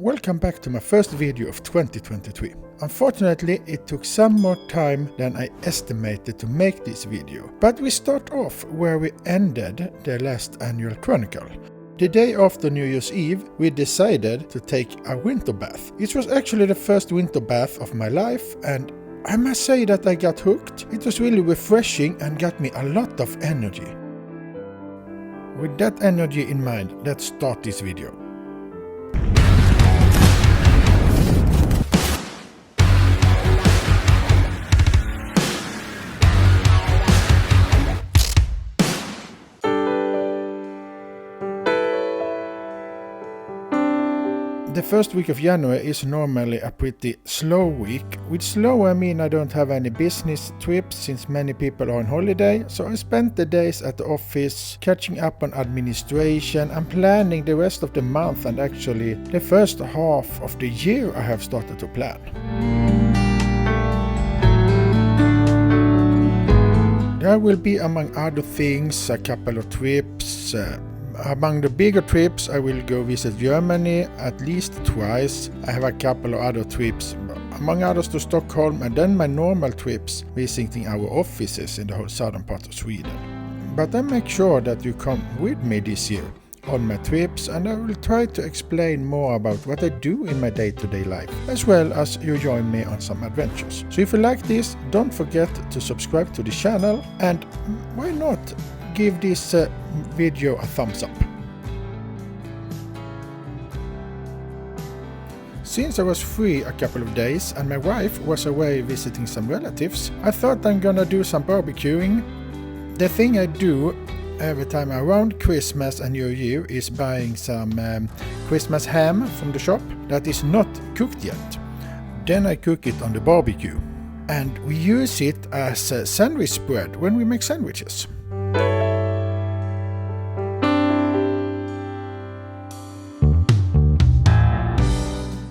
Welcome back to my first video of 2023. Unfortunately, it took some more time than I estimated to make this video, but we start off where we ended the last annual chronicle. The day after New Year's Eve, we decided to take a winter bath. It was actually the first winter bath of my life, and I must say that I got hooked. It was really refreshing and got me a lot of energy. With that energy in mind, let's start this video. The first week of January is normally a pretty slow week. With slow I mean I don't have any business trips since many people are on holiday, so I spent the days at the office catching up on administration and planning the rest of the month, and actually the first half of the year I have started to plan. There will be, among other things, a couple of trips. Among the bigger trips, I will go visit Germany at least twice. I have a couple of other trips, among others to Stockholm, and then my normal trips visiting our offices in the whole southern part of Sweden. But I make sure that you come with me this year on my trips, and I will try to explain more about what I do in my day-to-day life, as well as you join me on some adventures. So if you like this, don't forget to subscribe to the channel, and why not give this video a thumbs up. Since I was free a couple of days and my wife was away visiting some relatives, I thought I'm gonna do some barbecuing. The thing I do every time around Christmas and New Year is buying some Christmas ham from the shop that is not cooked yet. Then I cook it on the barbecue, and we use it as a sandwich spread when we make sandwiches.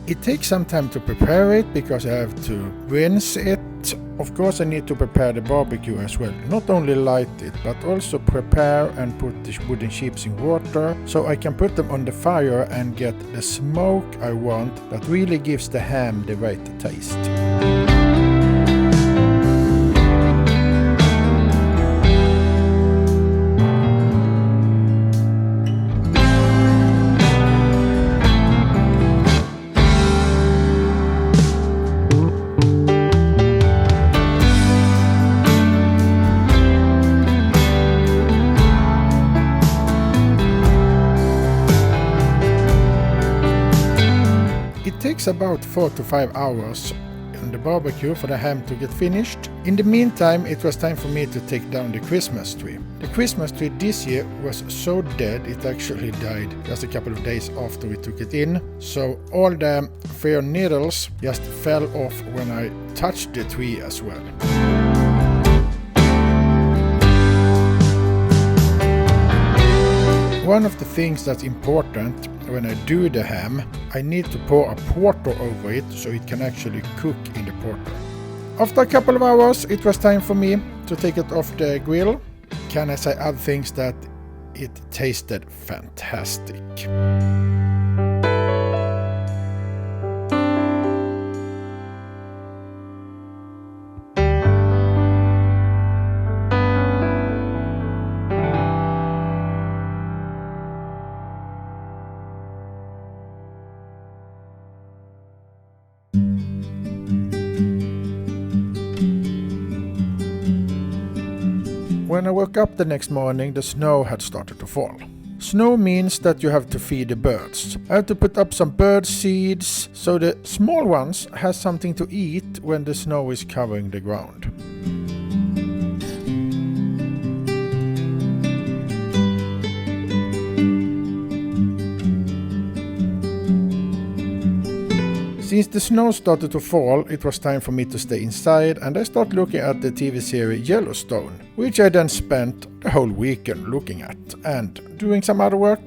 It takes some time to prepare it because I have to rinse it. Of course I need to prepare the barbecue as well. Not only light it, but also prepare and put the wooden chips in water so I can put them on the fire and get the smoke I want that really gives the ham the right taste. It takes about 4 to 5 hours on the barbecue for the ham to get finished. In the meantime, it was time for me to take down the Christmas tree. The Christmas tree this year was so dead it actually died just a couple of days after we took it in. So all the fir needles just fell off when I touched the tree as well. One of the things that's important when I do the ham, I need to pour a porter over it so it can actually cook in the porter. After a couple of hours, it was time for me to take it off the grill. Can I say other things that it tasted fantastic. When I woke up the next morning, the snow had started to fall. Snow means that you have to feed the birds. I have to put up some bird seeds so the small ones have something to eat when the snow is covering the ground. Since the snow started to fall, it was time for me to stay inside, and I started looking at the TV series Yellowstone, which I then spent the whole weekend looking at and doing some other work.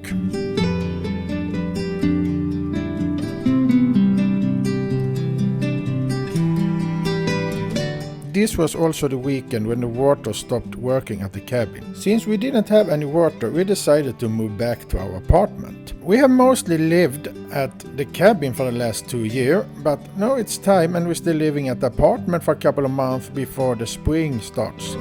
This was also the weekend when the water stopped working at the cabin. Since we didn't have any water, we decided to move back to our apartment. We have mostly lived at the cabin for the last 2 years, but now it's time and we're still living at the apartment for a couple of months before the spring starts.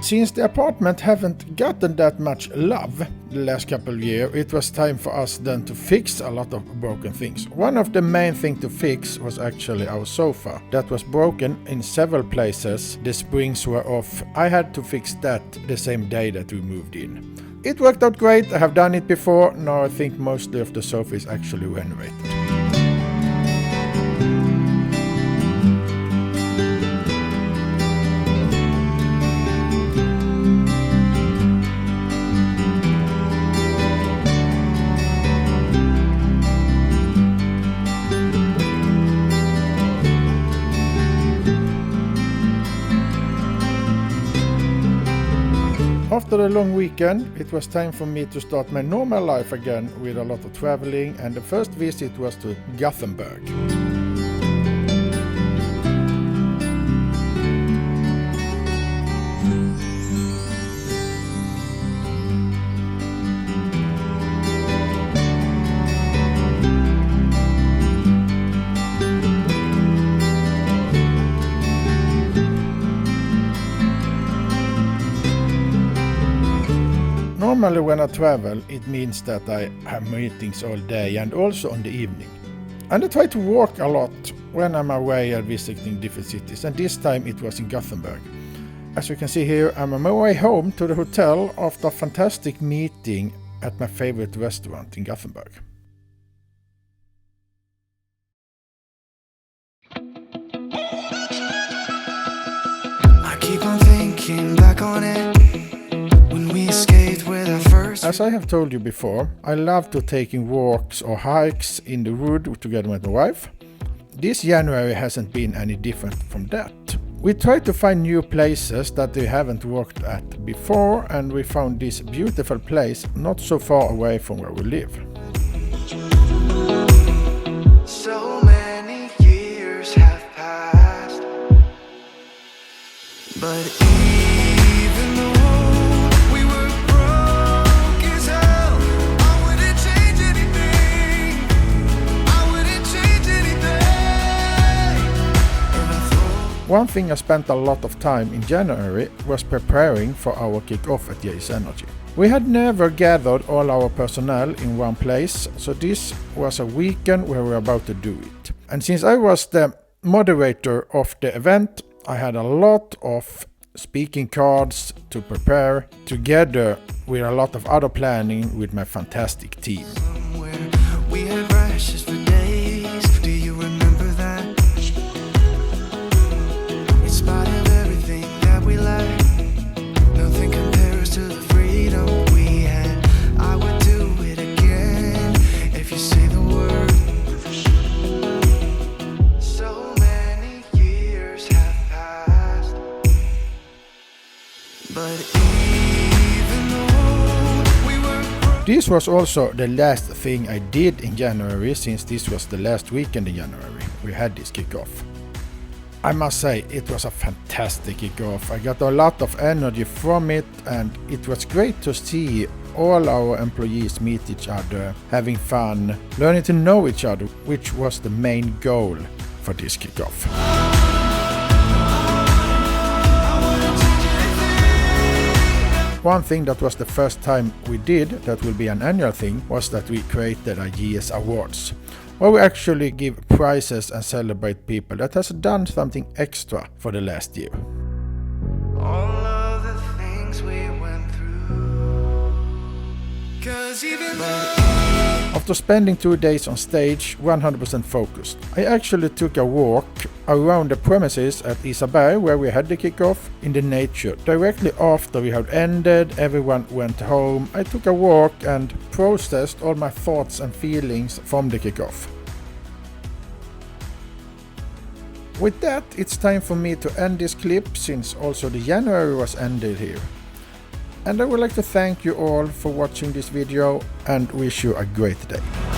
Since the apartment haven't gotten that much love the last couple of years, it was time for us then to fix a lot of broken things. One of the main things to fix was actually our sofa. That was broken in several places. The springs were off. I had to fix that the same day that we moved in. It worked out great. I have done it before. Now I think mostly of the sofa is actually renovated. After the long weekend, it was time for me to start my normal life again with a lot of traveling, and the first visit was to Gothenburg. Normally when I travel, it means that I have meetings all day and also on the evening. And I try to walk a lot when I'm away and visiting different cities, and this time it was in Gothenburg. As you can see here, I'm on my way home to the hotel after a fantastic meeting at my favorite restaurant in Gothenburg. I keep on thinking back on it. As I have told you before, I love to taking walks or hikes in the wood together with my wife. This January hasn't been any different from that. We try to find new places that we haven't walked at before, and we found this beautiful place not so far away from where we live. So many years have passed, but even though one thing I spent a lot of time in January was preparing for our kickoff at Isaberg. We had never gathered all our personnel in one place, so this was a weekend where we were about to do it. And since I was the moderator of the event, I had a lot of speaking cards to prepare, together with a lot of other planning with my fantastic team. We had rashes for days. Do you remember that? In spite of everything that we lack, nothing compares to the freedom we had. I would do it again if you say the word. So many years have passed, but this was also the last thing I did in January, since this was the last weekend in January we had this kickoff. I must say it was a fantastic kickoff. I got a lot of energy from it, and it was great to see all our employees meet each other, having fun, learning to know each other, which was the main goal for this kickoff. One thing that was the first time we did, that will be an annual thing, was that we created a GS Awards, where we actually give prizes and celebrate people that has done something extra for the last year. all of the things we went through, 'cause even After spending 2 days on stage, 100% focused, I actually took a walk around the premises at Isaberg, where we had the kickoff, in the nature. Directly after we had ended, everyone went home. I took a walk and processed all my thoughts and feelings from the kickoff. With that, it's time for me to end this clip, since also the January was ended here. And I would like to thank you all for watching this video and wish you a great day.